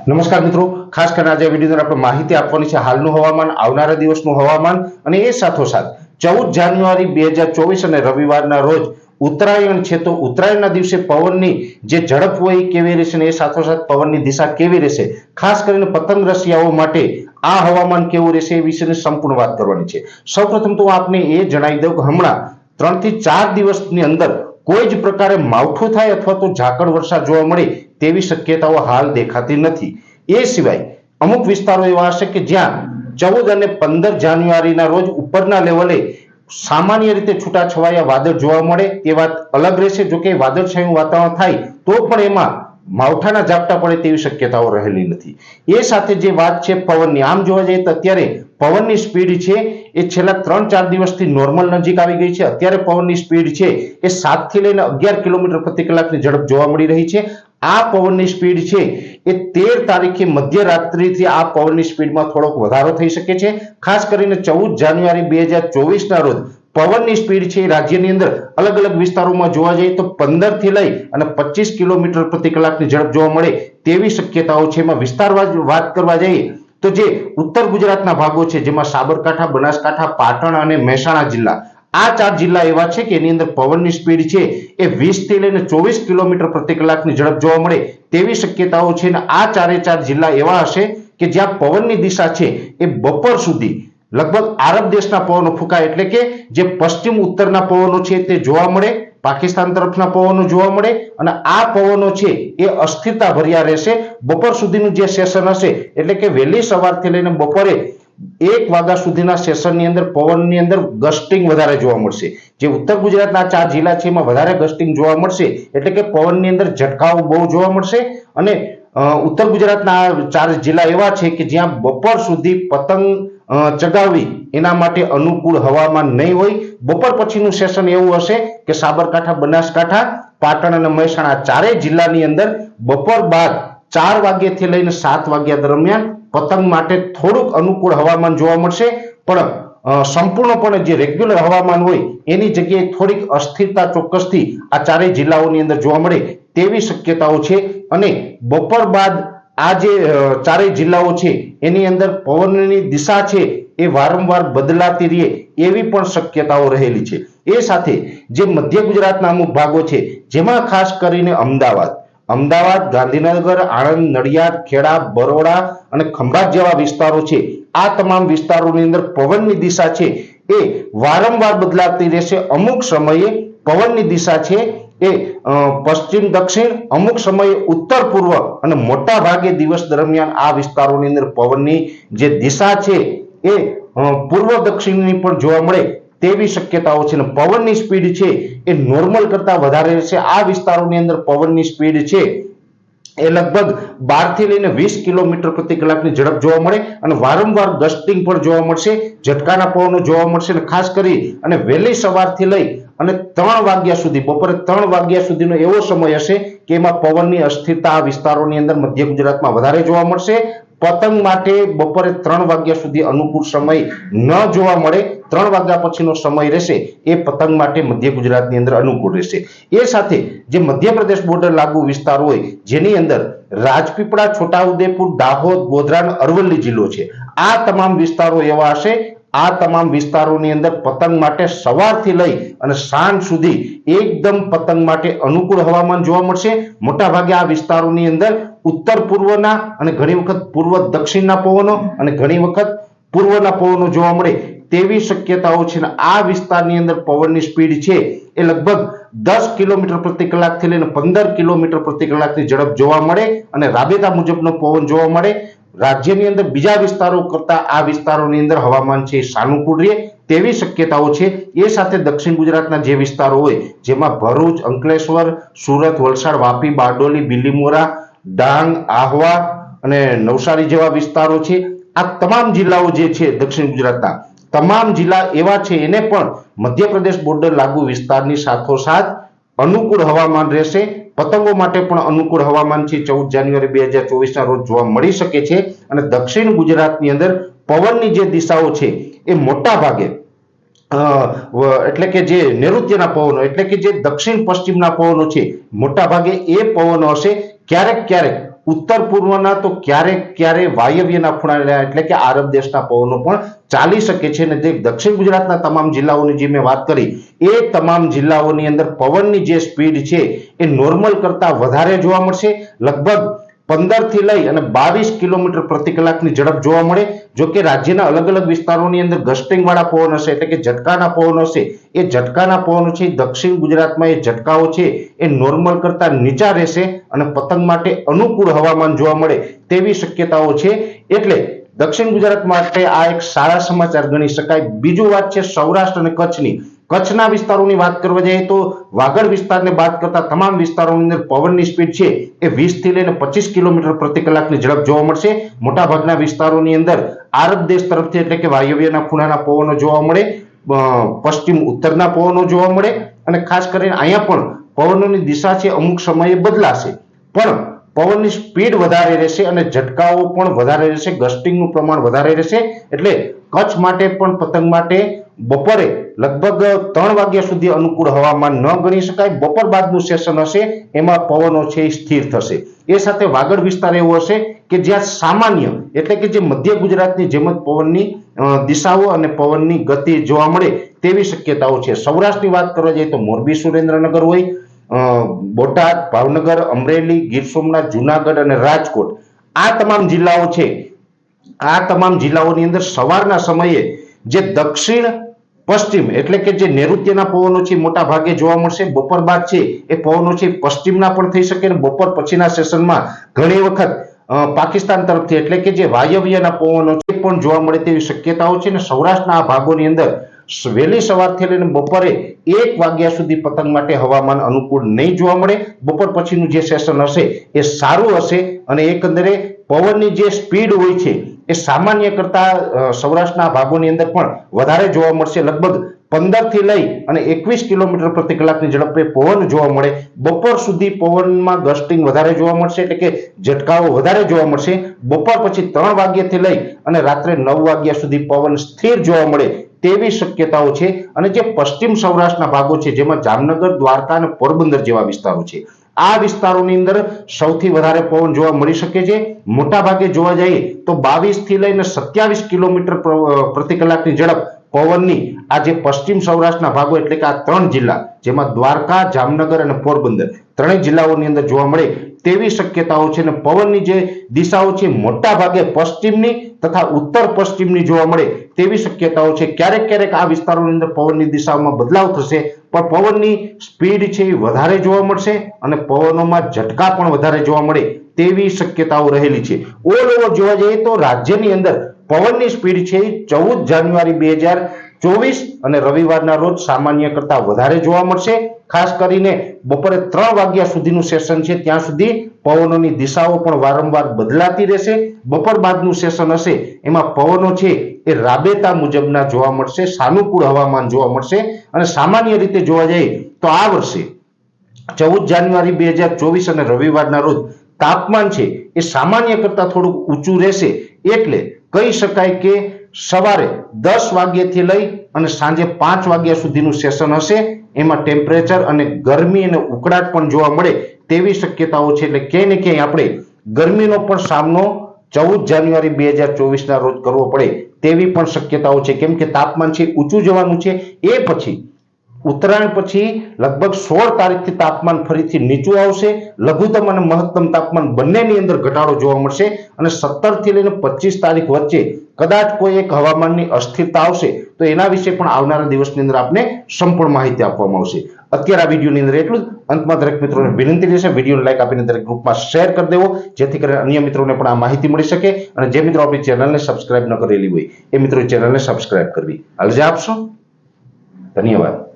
નમસ્કાર મિત્રો, ખાસ કરીને આજે વિડીયો આપણે માહિતી આપવાની છે હાલનું હવામાન, આવનારા દિવસનું હવામાન અને એ સાથોસાથ 14 જાન્યુઆરી 2024 અને રવિવારના રોજ ઉત્તરાયણ છે તો ઉત્તરાયણના દિવસે પવનની જે ઝડપ હોય કેવી રહેશે અને એ સાથોસાથ પવનની દિશા કેવી રહેશે, ખાસ કરીને પતંગ રસિયાઓ માટે આ હવામાન કેવું રહેશે એ વિશેની સંપૂર્ણ વાત કરવાની છે। સૌપ્રથમ તો આપને એ જણાવી દઉં કે હમણાં 3 થી 4 દિવસની અંદર કોઈ જ પ્રકારે માવઠું થાય અથવા તો ઝાકળ વર્ષા જોવા મળે તેવી શક્યતાઓ હાલ દેખાતી નથી। એ સિવાય અમુક વિસ્તારો એવા હશે કે જ્યાં 14 અને 15 જાન્યુઆરીના રોજ ઉપરના લેવલે સામાન્ય રીતે છૂટાછવાયા વાદળ જોવા મળે એ વાત અલગ રહેશે। જો કે વાદળછાયું વાતાવરણ થાય તો પણ એમાં માવઠાના ઝાપટા પડે તેવી શક્યતાઓ રહેલી નથી। એ સાથે જે વાત છે પવનની, આમ જોવા જઈએ તો અત્યારે પવનની સ્પીડ છે એ છેલ્લા 3-4 દિવસથી નોર્મલ નજીક આવી ગઈ છે। અત્યારે પવનની સ્પીડ છે એ 7 થી લઈને 11 કિલોમીટર પ્રતિ કલાકની ઝડપ જોવા મળી રહી છે। આ પવનની સ્પીડ છે એ 13 તારીખે મધ્યરાત્રિથી આ પવનની સ્પીડમાં થોડોક વધારો થઈ શકે છે। ખાસ કરીને 14 જાન્યુઆરી 2024 ના રોજ પવનની સ્પીડ છે રાજ્યની અંદર અલગ અલગ વિસ્તારોમાં જોવા જઈએ તો 15 થી લઈ અને 25 કિલોમીટર પ્રતિ કલાકની ઝડપ જોવા મળે તેવી શક્યતાઓ છે। એમાં વિસ્તારવાર વાત કરવા જઈએ તો જે ઉત્તર ગુજરાતના ભાગો છે જેમાં સાબરકાંઠા, બનાસકાંઠા, પાટણ અને મહેસાણા જિલ્લા, આ 4 જિલ્લા એવા છે કે એની અંદર પવનની સ્પીડ છે એ 20 થી લઈને 24 કિલોમીટર પ્રતિ કલાકની ઝડપ જોવા મળે તેવી શક્યતાઓ છે। અને આ 4 જિલ્લા એવા હશે કે જ્યાં પવનની દિશા છે એ બપોર સુધી લગભગ આરબ દેશના પવનો ફૂંકાય, એટલે કે જે પશ્ચિમ ઉત્તરના પવનો છે તે જોવા મળે, પાકિસ્તાન તરફના પવનો જોવા મળે અને આ પવનો છે એ અસ્થિરતા ભર્યા રહેશે। બપોર સુધીનું જે સેશન હશે એટલે કે વહેલી સવારથી લઈને બપોરે 1 વાગ્યા સુધીના સેશનની અંદર પવનની અંદર ગસ્ટિંગ વધારે જોવા મળશે। જે ઉત્તર ગુજરાતના 4 જિલ્લા છે એમાં વધારે ગસ્ટિંગ જોવા મળશે, એટલે કે પવનની અંદર ઝટકાઓ બહુ જોવા મળશે। અને ઉત્તર ગુજરાતના 4 જિલ્લા એવા છે કે જ્યાં બપોર સુધી પતંગ ચગાવવી એના માટે અનુકૂળ હવામાન નહીં હોય। બપોર પછીનું સેશન એવું હશે કે સાબરકાંઠા, બનાસકાંઠા, પાટણ અને મહેસાણા 4 જિલ્લાની અંદર બપોર બાદ 4 વાગ્યાથી લઈને 7 વાગ્યા દરમિયાન પતંગ માટે થોડુંક અનુકૂળ હવામાન જોવા મળશે, પણ સંપૂર્ણપણે જે રેગ્યુલર હવામાન હોય એની જગ્યાએ થોડીક અસ્થિરતા ચોક્કસથી આ 4 જિલ્લાઓની અંદર જોવા મળે તેવી શક્યતાઓ છે। અને બપોર બાદ આ જે 4 જિલ્લાઓ છે એની અંદર પવનની દિશા છે એ વારંવાર બદલાતી રહે એવી પણ શક્યતાઓ રહેલી છે। એ સાથે જે મધ્ય ગુજરાતના અમુક ભાગો છે જેમાં ખાસ કરીને અમદાવાદ, ગાંધીનગર, આણંદ, નડિયાદ, ખેડા, બરોડા અને ખંભાત જેવા વિસ્તારો છે, આ તમામ વિસ્તારોની અંદર પવનની દિશા છે એ વારંવાર બદલાતી રહેશે। અમુક સમયે પવનની દિશા છે એ પશ્ચિમ દક્ષિણ, અમુક સમયે ઉત્તર પૂર્વ અને મોટા ભાગે દિવસ દરમિયાન આ વિસ્તારોની અંદર પવનની જે દિશા છે એ પૂર્વ દક્ષિણની પણ જોવા મળે તેવી શક્યતાઓ છે। પવનની સ્પીડ છે એ નોર્મલ કરતા વધારે રહેશે। આ વિસ્તારોની અંદર પવનની સ્પીડ છે એ લગભગ 12 થી લઈને 20 કિલોમીટર પ્રતિ કલાકની ઝડપ જોવા મળે અને વારંવાર ગસ્ટિંગ પણ જોવા મળશે, ઝટકાના પવનો જોવા મળશે। અને ખાસ કરી અને વહેલી સવારથી લઈ અને 3 વાગ્યા સુધી, બપોરે 3 વાગ્યા સુધીનો એવો સમય હશે કે એમાં પવનની અસ્થિરતા આ વિસ્તારોની અંદર મધ્ય ગુજરાતમાં વધારે જોવા મળશે। પતંગ માટે બપોરે 3 વાગ્યા સુધી અનુકૂળ સમય ન જોવા મળે, 3 વાગ્યા પછીનો સમય રહેશે એ પતંગ માટે મધ્ય ગુજરાતની અંદર અનુકૂળ રહેશે। એ સાથે જે મધ્યપ્રદેશ બોર્ડર લાગુ વિસ્તાર હોય જેની અંદર રાજપીપળા, છોટાઉદેપુર, દાહોદ, ગોધરા અને અરવલ્લી જિલ્લો છે, આ તમામ વિસ્તારો એવા હશે। આ તમામ વિસ્તારોની અંદર પતંગ માટે સવારથી લઈ અને સાંજ સુધી એકદમ પતંગ માટે અનુકૂળ હવામાન જોવા મળશે। મોટા ભાગે આ વિસ્તારોની અંદર ઉત્તર પૂર્વના અને ઘણી વખત પૂર્વ દક્ષિણના પવનો અને ઘણી વખત પૂર્વના પવનો જોવા મળે તેવી શક્યતાઓ છે। આ વિસ્તારની અંદર પવનની સ્પીડ છે એ લગભગ 10 કિલોમીટર પ્રતિ કલાકથી લઈને 15 કિલોમીટર પ્રતિ કલાકની ઝડપ જોવા મળે અને રાબેતા મુજબનો પવન જોવા મળે। રાજ્યની અંદર બીજા વિસ્તારો કરતા આ વિસ્તારોની અંદર હવામાન છે સાનુકૂળ રહે તેવી શક્યતાઓ છે। એ સાથે દક્ષિણ ગુજરાતના જે વિસ્તારો હોય જેમાં ભરૂચ, અંકલેશ્વર, સુરત, વલસાડ, વાપી, બારડોલી, બિલીમોરા, ડાંગ, આહવા અને નવસારી જેવા વિસ્તારો છે, આ તમામ જિલ્લાઓ જે છે દક્ષિણ ગુજરાતના તમામ જિલ્લા એવા છે એને પણ મધ્યપ્રદેશ બોર્ડર લાગુ વિસ્તારની સાથોસાથ અનુકૂળ હવામાન રહેશે। પતંગો માટે પણ અનુકૂળ હવામાન છે 14 જાન્યુઆરી 2024 ના રોજ જોવા મળી શકે છે। અને દક્ષિણ ગુજરાતની અંદર પવનની જે દિશાઓ છે એ મોટા ભાગે એટલે કે જે નૈઋત્યના પવનો એટલે કે જે દક્ષિણ પશ્ચિમના પવનો છે મોટા ભાગે એ પવનો હશે। ક્યારેક ઉત્તર પૂર્વના તો ક્યારે વાયવ્યના ખૂણા એટલે કે આરબ દેશના પવનો પણ ચાલી શકે છે. અને જે દક્ષિણ ગુજરાતના તમામ જિલ્લાઓની જે મેં વાત કરી એ તમામ જિલ્લાઓની અંદર પવનની જે સ્પીડ છે એ નોર્મલ કરતા વધારે જોવા મળશે. લગભગ 15 થી લઈ અને 22 કિલોમીટર પ્રતિ કલાકની ઝડપ જોવા મળે. જો કે રાજ્યના અલગ અલગ વિસ્તારોની અંદર ગસ્ટિંગ વાળા પવન હશે એટલે કે ઝટકાના પવન હશે. એ ઝટકાના પવનો છે દક્ષિણ ગુજરાતમાં એ ઝટકાઓ છે એ નોર્મલ કરતા નીચા રહેશે અને પતંગ માટે અનુકૂળ હવામાન જોવા મળે તેવી શક્યતાઓ છે. એટલે દક્ષિણ ગુજરાત માટે આ એક સારા સમાચાર ગણી શકાય. બીજું વાત છે સૌરાષ્ટ્ર અને કચ્છની. કચ્છના વિસ્તારોની વાત કરવા જઈએ તો વાગડ વિસ્તારને બાદ કરતા તમામ વિસ્તારોની અંદર પવનની સ્પીડ છે એ 20 થી લઈને 25 કિલોમીટર પ્રતિ કલાકની ઝડપ જોવા મળશે. મોટાભાગના વિસ્તારોની અંદર આરબ દેશ તરફથી એટલે કે વાયવ્યના ખૂણાના પવનો જોવા મળે, પશ્ચિમ ઉત્તરના પવનો જોવા મળે અને ખાસ કરીને અહીંયા પણ પવનોની દિશા છે અમુક સમયે બદલાશે, પણ પવનની સ્પીડ વધારે રહેશે અને ઝટકાઓ પણ વધારે રહેશે, ગસ્ટિંગનું પ્રમાણ વધારે રહેશે. એટલે કચ્છ માટે પણ પતંગ માટે બપોરે લગભગ 3 વાગ્યા સુધી અનુકૂળ હવામાન ન ગણી શકાય. બપોર બાદનું સેશન હશે એમાં પવનો છે એ સ્થિર થશે. એ સાથે વાગડ વિસ્તાર એવો હશે કે જ્યાં સામાન્ય એટલે કે જે મધ્ય ગુજરાતની જેમ જ પવનની દિશાઓ અને પવનની ગતિ જોવા મળે તેવી શક્યતાઓ છે. સૌરાષ્ટ્રની વાત કરવા જઈએ તો મોરબી, સુરેન્દ્રનગર હોય, બોટાદ, ભાવનગર, અમરેલી, ગીર સોમનાથ, જુનાગઢ અને રાજકોટ આ તમામ જિલ્લાઓ છે. આ તમામ જિલ્લાઓની અંદર સવારના સમયે જે દક્ષિણ પશ્ચિમ એટલે કે જે નૈઋત્યના પવનો છે મોટા ભાગે જોવા મળશે. બપોર બાદ છે એ પવનો છે પશ્ચિમના પણ થઈ શકે અને બપોર પછીના સેશનમાં ઘણી વખત પાકિસ્તાન તરફથી એટલે કે જે વાયવ્યના પવનો છે પણ જોવા મળે તેવી શક્યતાઓ છે. અને સૌરાષ્ટ્રના આ ભાગોની અંદર વહેલી સવારથી લઈને બપોરે 1 વાગ્યા સુધી પતંગ માટે હવામાન અનુકૂળ નહીં જોવા મળે. બપોર પછીનું જે સેશન હશે એ સારું હશે અને એકંદરે પવનની જે સ્પીડ હોય છે એ સામાન્ય કરતા સૌરાષ્ટ્રના ભાગોની અંદર પણ વધારે જોવા મળશે. લગભગ 15 થી લઈ અને 21 કિલોમીટર પ્રતિ કલાકની ઝડપે પવન જોવા મળે. બપોર સુધી પવનમાં ગસ્ટિંગ વધારે જોવા મળશે એટલે કે ઝટકાઓ વધારે જોવા મળશે. બપોર પછી 3 વાગ્યાથી લઈ અને રાત્રે 9 વાગ્યા સુધી પવન સ્થિર જોવા મળે તેવી શક્યતાઓ છે. અને જે પશ્ચિમ સૌરાષ્ટ્રના ભાગો છે જેમાં જામનગર, દ્વારકા અને પોરબંદર જેવા વિસ્તારો છે આ વિસ્તારોની અંદર સૌથી વધારે પવન જોવા મળી શકે છે. મોટા ભાગે જોવા જઈએ તો 22 થી લઈને 27 કિલોમીટર પ્રતિ કલાકની ઝડપ પવનની આ જે પશ્ચિમ સૌરાષ્ટ્રના ભાગો એટલે કે આ 3 જિલ્લા જેમાં દ્વારકા, જામનગર અને પોરબંદર ત્રણેય જિલ્લાઓની અંદર જોવા મળે તેવી શક્યતાઓ છે. અને પવનની જે દિશાઓ છે મોટા ભાગે પશ્ચિમની તથા ઉત્તર પશ્ચિમની જોવા મળે તેવી શક્યતાઓ છે. ક્યારેક આ વિસ્તારોની અંદર પવનની દિશામાં બદલાવ થશે પણ પવનની સ્પીડ છે એ વધારે જોવા મળશે અને પવનોમાં ઝટકા પણ વધારે જોવા મળે તેવી શક્યતાઓ રહેલી છે. ઓલ ઓવર જોવા જઈએ તો રાજ્યની અંદર પવનની સ્પીડ છે 14 જાન્યુઆરી 2024 અને રવિવારના રોજ સામાન્ય કરતા વધારે જોવા મળશે. ખાસ કરીને બપોરે 3 વાગ્યા સુધીનું સેશન છે ત્યાં સુધી પવનોની દિશાઓ પણ વારંવાર બદલાતી રહેશે. બપોર બાદનું સેશન હશે એમાં પવનો છે એ રાબેતા મુજબના જોવા મળશે, સાનુકૂળ હવામાન જોવા મળશે. અને સામાન્ય રીતે જોવા જઈએ તો આ વર્ષે 14 જાન્યુઆરી 2024 અને રવિવારના રોજ તાપમાન છે એ સામાન્ય કરતા થોડુંક ઊંચું રહેશે. એટલે કહી શકાય કે સવારે 10 વાગ્યાથી લઈ અને સાંજે 5 વાગ્યા સુધીનું સેશન હશે એમાં ટેમ્પરેચર અને ગરમી અને ઉકળાટ પણ જોવા મળે તેવી શક્યતાઓ છે. એટલે ક્યાંય ને ક્યાંય આપણે ગરમીનો પણ સામનો 14 જાન્યુઆરી 2024 ના રોજ કરવો પડે તેવી પણ શક્યતાઓ છે. કેમ કે તાપમાન છે ઊંચું જવાનું છે. એ પછી ઉત્તરાયણ પછી લગભગ 16 તારીખથી તાપમાન ફરીથી નીચું આવશે. લઘુત્તમ અને મહત્તમ તાપમાન બંનેની અંદર ઘટાડો જોવા મળશે અને 17 થી લઈને 25 તારીખ વચ્ચે કદાચ કોઈ એક હવામાનની અસ્થિરતા આવશે તો એના વિશે પણ આવનારા દિવસની અંદર આપને સંપૂર્ણ માહિતી આપવામાં આવશે. અત્યારે આ વિડીયોની અંદર એટલું જ. અંતમાં દરેક મિત્રોને વિનંતી રહેશે વિડીયોને લાઈક આપીને દરેક ગ્રુપમાં શેર કરી દેવો જેથી કરીને અન્ય મિત્રોને પણ આ માહિતી મળી શકે. અને જે મિત્રો આપણી ચેનલને સબસ્ક્રાઇબ ન કરેલી હોય એ મિત્રો ચેનલને સબસ્ક્રાઇબ કરવી. અરજી આપશો. ધન્યવાદ.